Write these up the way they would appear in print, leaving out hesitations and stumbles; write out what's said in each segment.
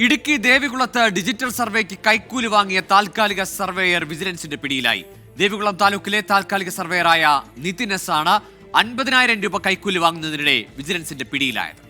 Idukki ദേവികുളത്ത് digital സർവേക്ക് കൈക്കൂലി വാങ്ങിയ താൽക്കാലിക സർവേയർ വിജിലൻസിന്റെ പിടിയിലായി. ദേവികുളം താലൂക്കിലെ താൽക്കാലിക സർവേയറായ നിതിൻ എസ് ആണ് 50,000 രൂപ കൈക്കൂലി വാങ്ങുന്നതിനിടെ വിജിലൻസിന്റെ പിടിയിലായത്.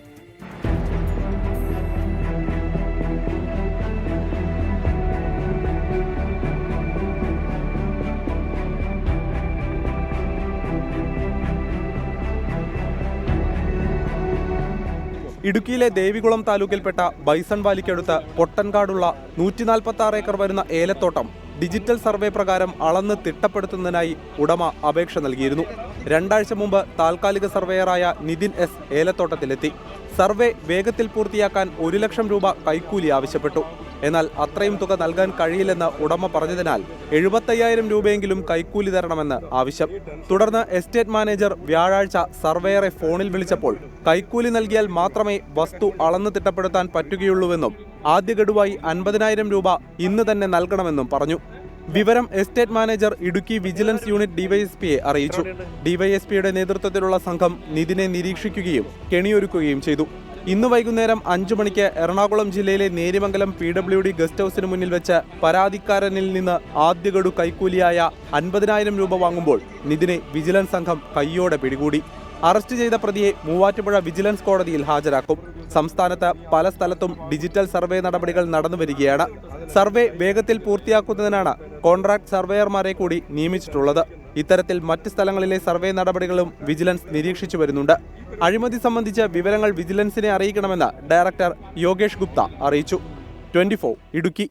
ഇടുക്കിയിലെ ദേവികുളം താലൂക്കിൽപ്പെട്ട ബൈസൺ വാലിക്കടുത്ത് പൊട്ടൻകാടുള്ള 146 ഏക്കർ വരുന്ന ഏലത്തോട്ടം ഡിജിറ്റൽ സർവേ പ്രകാരം അളന്ന് തിട്ടപ്പെടുത്തുന്നതിനായി ഉടമ അപേക്ഷ നൽകിയിരുന്നു. 2 ആഴ്ച മുമ്പ് താൽക്കാലിക സർവേയറായ നിതിൻ എസ് ഏലത്തോട്ടത്തിലെത്തി. സർവേ വേഗത്തിൽ പൂർത്തിയാക്കാൻ 1 ലക്ഷം രൂപ കൈക്കൂലി ആവശ്യപ്പെട്ടു. എന്നാൽ അത്രയും തുക നൽകാൻ കഴിയില്ലെന്ന് ഉടമ പറഞ്ഞതിനാൽ 75,000 രൂപയെങ്കിലും കൈക്കൂലി തരണമെന്ന് ആവശ്യം. തുടർന്ന് എസ്റ്റേറ്റ് മാനേജർ വ്യാഴാഴ്ച സർവേയറെ ഫോണിൽ വിളിച്ചപ്പോൾ കൈക്കൂലി നൽകിയാൽ മാത്രമേ വസ്തു അളന്ന് തിട്ടപ്പെടുത്താൻ പറ്റുകയുള്ളൂവെന്നും ആദ്യ ഗഡുവായി 50,000 രൂപ ഇന്ന് തന്നെ നൽകണമെന്നും പറഞ്ഞു. വിവരം estate manager Idukki vigilance unit ഡിവൈഎസ്പിയെ അറിയിച്ചു. ഡിവൈഎസ്പിയുടെ നേതൃത്വത്തിലുള്ള സംഘം നിതിനെ നിരീക്ഷിക്കുകയും കെണിയൊരുക്കുകയും ചെയ്തു. ഇന്ന് വൈകുന്നേരം 5 മണിക്ക് എറണാകുളം ജില്ലയിലെ നേരിമംഗലം PWD ഗസ്റ്റ് ഹൌസിന് മുന്നിൽ വെച്ച് പരാതിക്കാരനിൽ നിന്ന് ആദ്യ ഗഡു കൈക്കൂലിയായ 50,000 രൂപ വാങ്ങുമ്പോൾ നിതിനെ വിജിലൻസ് സംഘം കയ്യോടെ പിടികൂടി. അറസ്റ്റ് ചെയ്ത പ്രതിയെ മൂവാറ്റുപുഴ വിജിലൻസ് കോടതിയിൽ ഹാജരാക്കും. സംസ്ഥാനത്ത് പല സ്ഥലത്തും ഡിജിറ്റൽ സർവേ നടപടികൾ നടന്നുവരികയാണ്. സർവേ വേഗത്തിൽ പൂർത്തിയാക്കുന്നതിനാണ് കോൺട്രാക്ട് സർവേയർമാരെ കൂടി നിയമിച്ചിട്ടുള്ളത്. ഇത്തരത്തിൽ മറ്റ് സ്ഥലങ്ങളിലെ സർവേ നടപടികളും വിജിലൻസ് നിരീക്ഷിച്ചു വരുന്നുണ്ട്. അഴിമതി സംബന്ധിച്ച വിവരങ്ങൾ വിജിലൻസിനെ അറിയിക്കണമെന്ന് ഡയറക്ടർ യോഗേഷ് ഗുപ്ത അറിയിച്ചു. 24 ഇടുക്കി.